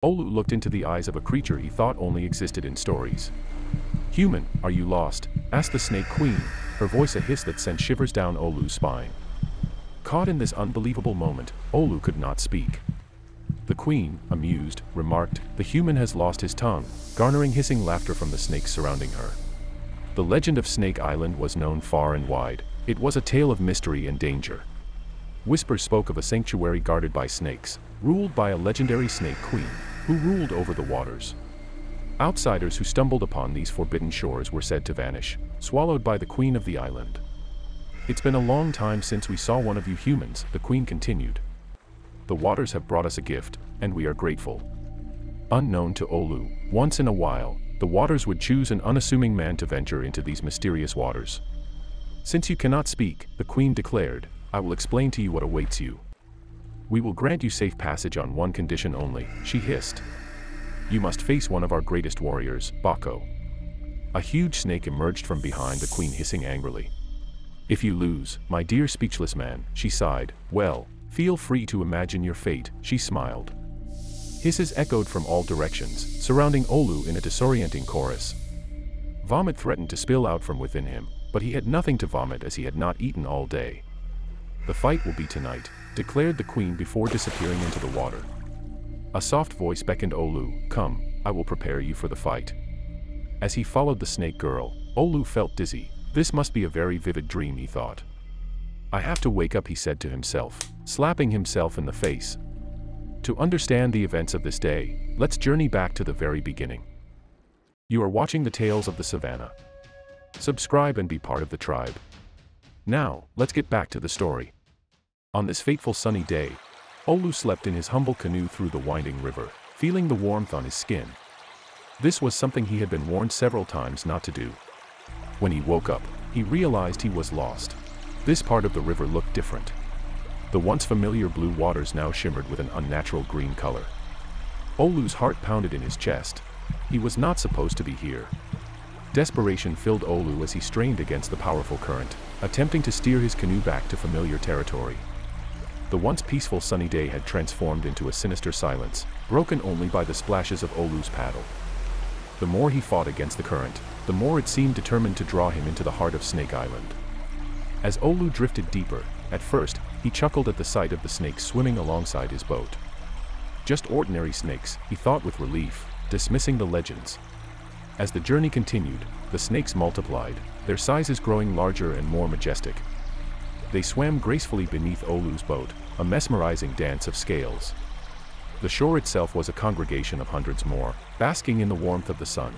Olu looked into the eyes of a creature he thought only existed in stories. "Human, are you lost?" asked the Snake Queen, her voice a hiss that sent shivers down Olu's spine. Caught in this unbelievable moment, Olu could not speak. The Queen, amused, remarked, "The human has lost his tongue," garnering hissing laughter from the snakes surrounding her. The legend of Snake Island was known far and wide. It was a tale of mystery and danger. Whispers spoke of a sanctuary guarded by snakes, ruled by a legendary Snake Queen, who ruled over the waters. Outsiders who stumbled upon these forbidden shores were said to vanish, swallowed by the Queen of the island. "It's been a long time since we saw one of you humans," the Queen continued. "The waters have brought us a gift, and we are grateful." Unknown to Olu, once in a while, the waters would choose an unassuming man to venture into these mysterious waters. "Since you cannot speak," the Queen declared, "I will explain to you what awaits you. We will grant you safe passage on one condition only," she hissed. "You must face one of our greatest warriors, Bako." A huge snake emerged from behind the Queen, hissing angrily. "If you lose, my dear speechless man," she sighed, "well, feel free to imagine your fate," she smiled. Hisses echoed from all directions, surrounding Olu in a disorienting chorus. Vomit threatened to spill out from within him, but he had nothing to vomit as he had not eaten all day. "The fight will be tonight," declared the Queen before disappearing into the water. A soft voice beckoned Olu, "Come, I will prepare you for the fight." As he followed the snake girl, Olu felt dizzy. This must be a very vivid dream, he thought. "I have to wake up," he said to himself, slapping himself in the face. To understand the events of this day, let's journey back to the very beginning. You are watching the Tales of the Savanna. Subscribe and be part of the tribe. Now, let's get back to the story. On this fateful sunny day, Olu slept in his humble canoe through the winding river, feeling the warmth on his skin. This was something he had been warned several times not to do. When he woke up, he realized he was lost. This part of the river looked different. The once familiar blue waters now shimmered with an unnatural green color. Olu's heart pounded in his chest. He was not supposed to be here. Desperation filled Olu as he strained against the powerful current, attempting to steer his canoe back to familiar territory. The once peaceful sunny day had transformed into a sinister silence, broken only by the splashes of Olu's paddle. The more he fought against the current, the more it seemed determined to draw him into the heart of Snake Island. As Olu drifted deeper, at first, he chuckled at the sight of the snakes swimming alongside his boat. Just ordinary snakes, he thought with relief, dismissing the legends. As the journey continued, the snakes multiplied, their sizes growing larger and more majestic. They swam gracefully beneath Olu's boat, a mesmerizing dance of scales. The shore itself was a congregation of hundreds more, basking in the warmth of the sun.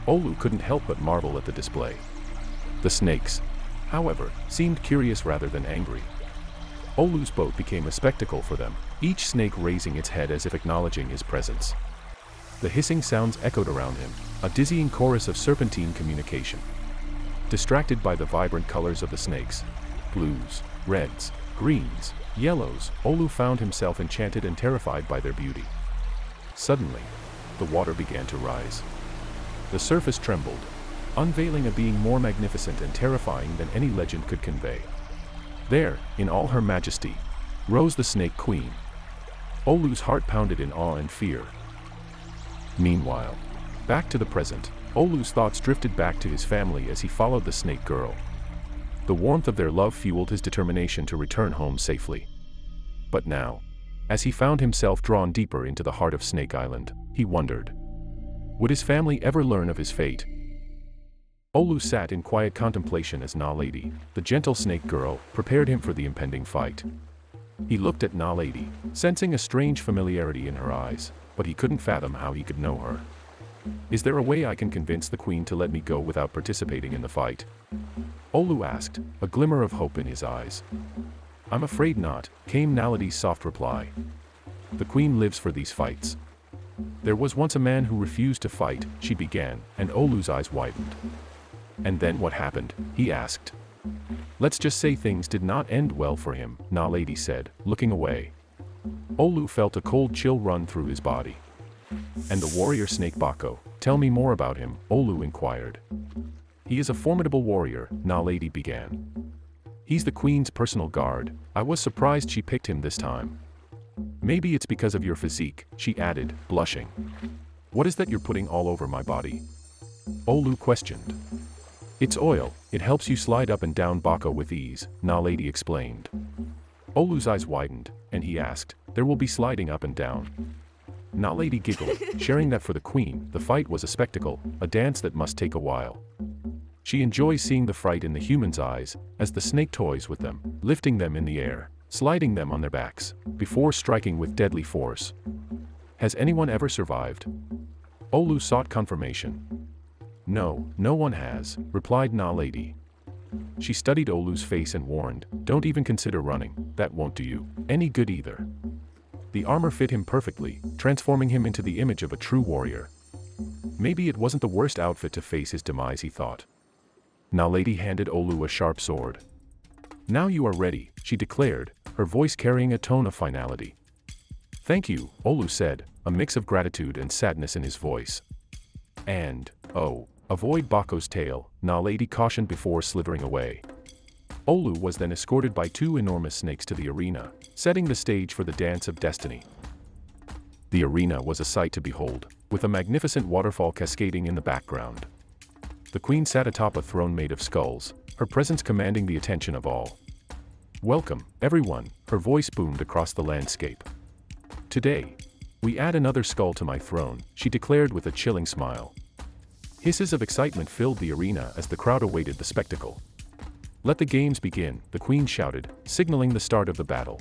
Olu couldn't help but marvel at the display. The snakes, however, seemed curious rather than angry. Olu's boat became a spectacle for them, each snake raising its head as if acknowledging his presence. The hissing sounds echoed around him, a dizzying chorus of serpentine communication. Distracted by the vibrant colors of the snakes, blues, reds, greens, yellows, Olu found himself enchanted and terrified by their beauty. Suddenly, the water began to rise. The surface trembled, unveiling a being more magnificent and terrifying than any legend could convey. There, in all her majesty, rose the Snake Queen. Olu's heart pounded in awe and fear. Meanwhile, back to the present, Olu's thoughts drifted back to his family as he followed the snake girl. The warmth of their love fueled his determination to return home safely. But now, as he found himself drawn deeper into the heart of Snake Island, he wondered, would his family ever learn of his fate? Olu sat in quiet contemplation as Naledi, the gentle snake girl, prepared him for the impending fight. He looked at Naledi, sensing a strange familiarity in her eyes, but he couldn't fathom how he could know her. "Is there a way I can convince the Queen to let me go without participating in the fight?" Olu asked, a glimmer of hope in his eyes. "I'm afraid not," came Naledi's soft reply. "The Queen lives for these fights." "There was once a man who refused to fight," she began, and Olu's eyes widened. "And then what happened?" he asked. "Let's just say things did not end well for him," Naledi said, looking away. Olu felt a cold chill run through his body. "And the warrior snake Bako, tell me more about him," Olu inquired. "He is a formidable warrior," Naledi began. "He's the Queen's personal guard. I was surprised she picked him this time." Maybe it's because of your physique, she added, blushing. What is that you're putting all over my body? Olu questioned. It's oil, it helps you slide up and down Bako with ease, Naledi explained. Olu's eyes widened, and he asked, there will be sliding up and down. Naledi giggled, sharing that for the queen, the fight was a spectacle, a dance that must take a while. She enjoys seeing the fright in the human's eyes, as the snake toys with them, lifting them in the air, sliding them on their backs, before striking with deadly force. Has anyone ever survived? Olu sought confirmation. No, no one has, replied Naledi. She studied Olu's face and warned, don't even consider running, that won't do you any good either. The armor fit him perfectly, transforming him into the image of a true warrior. Maybe it wasn't the worst outfit to face his demise, he thought. Naledi handed Olu a sharp sword. Now you are ready, she declared, her voice carrying a tone of finality. Thank you, Olu said, a mix of gratitude and sadness in his voice. And, oh, avoid Bako's tail, Naledi cautioned before slithering away. Olu was then escorted by two enormous snakes to the arena, setting the stage for the Dance of Destiny. The arena was a sight to behold, with a magnificent waterfall cascading in the background. The queen sat atop a throne made of skulls, her presence commanding the attention of all. Welcome, everyone, her voice boomed across the landscape. Today, we add another skull to my throne, she declared with a chilling smile. Hisses of excitement filled the arena as the crowd awaited the spectacle. Let the games begin, the queen shouted, signaling the start of the battle.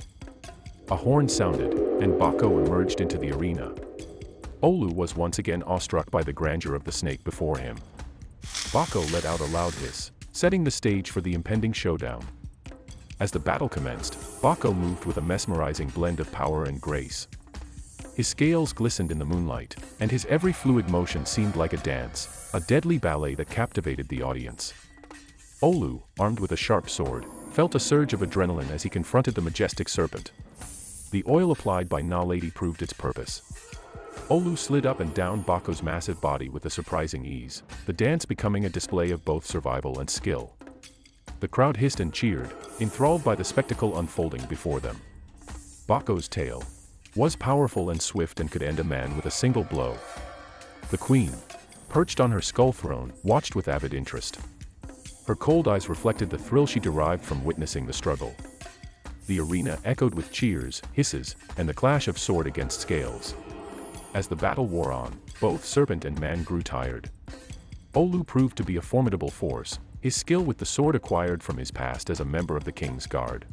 A horn sounded, and Bako emerged into the arena. Olu was once again awestruck by the grandeur of the snake before him. Bako let out a loud hiss, setting the stage for the impending showdown. As the battle commenced, Bako moved with a mesmerizing blend of power and grace. His scales glistened in the moonlight, and his every fluid motion seemed like a dance, a deadly ballet that captivated the audience. Olu, armed with a sharp sword, felt a surge of adrenaline as he confronted the majestic serpent. The oil applied by Naledi proved its purpose. Olu slid up and down Bako's massive body with a surprising ease, the dance becoming a display of both survival and skill. The crowd hissed and cheered, enthralled by the spectacle unfolding before them. Bako's tail was powerful and swift and could end a man with a single blow. The queen, perched on her skull throne, watched with avid interest. Her cold eyes reflected the thrill she derived from witnessing the struggle. The arena echoed with cheers, hisses, and the clash of sword against scales. As the battle wore on, both serpent and man grew tired. Olu proved to be a formidable force, his skill with the sword acquired from his past as a member of the king's guard.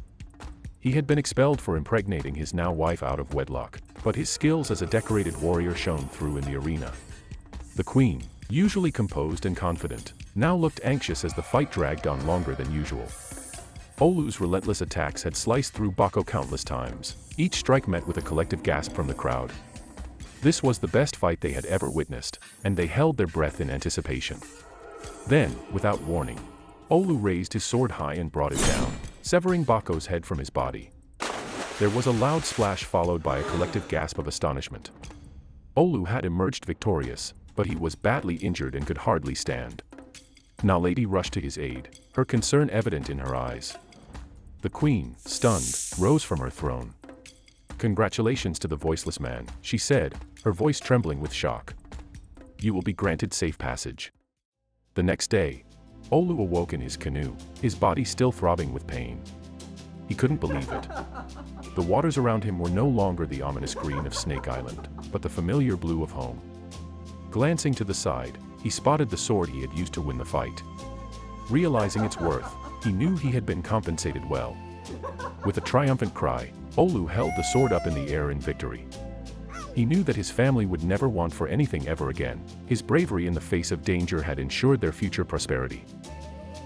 He had been expelled for impregnating his now wife out of wedlock, but his skills as a decorated warrior shone through in the arena. The queen, usually composed and confident, now looked anxious as the fight dragged on longer than usual. Olu's relentless attacks had sliced through Bako countless times, each strike met with a collective gasp from the crowd. This was the best fight they had ever witnessed, and they held their breath in anticipation. Then, without warning, Olu raised his sword high and brought it down, severing Bako's head from his body. There was a loud splash followed by a collective gasp of astonishment. Olu had emerged victorious, but he was badly injured and could hardly stand. Naledi rushed to his aid, her concern evident in her eyes. The queen, stunned, rose from her throne. Congratulations to the voiceless man, she said, her voice trembling with shock. You will be granted safe passage. The next day, Olu awoke in his canoe, his body still throbbing with pain. He couldn't believe it. The waters around him were no longer the ominous green of Snake Island, but the familiar blue of home. Glancing to the side, he spotted the sword he had used to win the fight. Realizing its worth, he knew he had been compensated well. With a triumphant cry, Olu held the sword up in the air in victory. He knew that his family would never want for anything ever again. His bravery in the face of danger had ensured their future prosperity.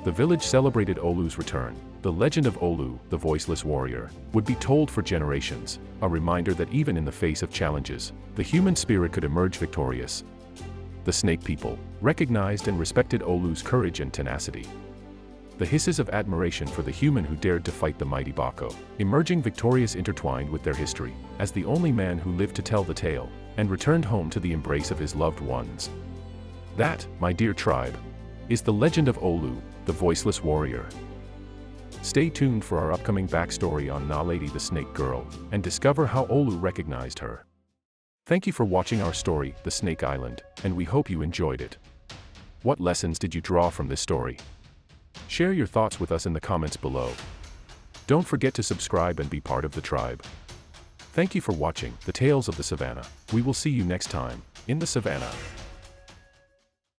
The village celebrated Olu's return. The legend of Olu, the voiceless warrior, would be told for generations, a reminder that even in the face of challenges, the human spirit could emerge victorious. The snake people recognized and respected Olu's courage and tenacity. The hisses of admiration for the human who dared to fight the mighty Bako, emerging victorious intertwined with their history, as the only man who lived to tell the tale, and returned home to the embrace of his loved ones. That, my dear tribe, is the legend of Olu, the voiceless warrior. Stay tuned for our upcoming backstory on Naledi the Snake Girl, and discover how Olu recognized her. Thank you for watching our story, The Snake Island, and we hope you enjoyed it. What lessons did you draw from this story? Share your thoughts with us in the comments below. Don't forget to subscribe and be part of the tribe. Thank you for watching The Tales of the Savannah. We will see you next time, in the Savannah.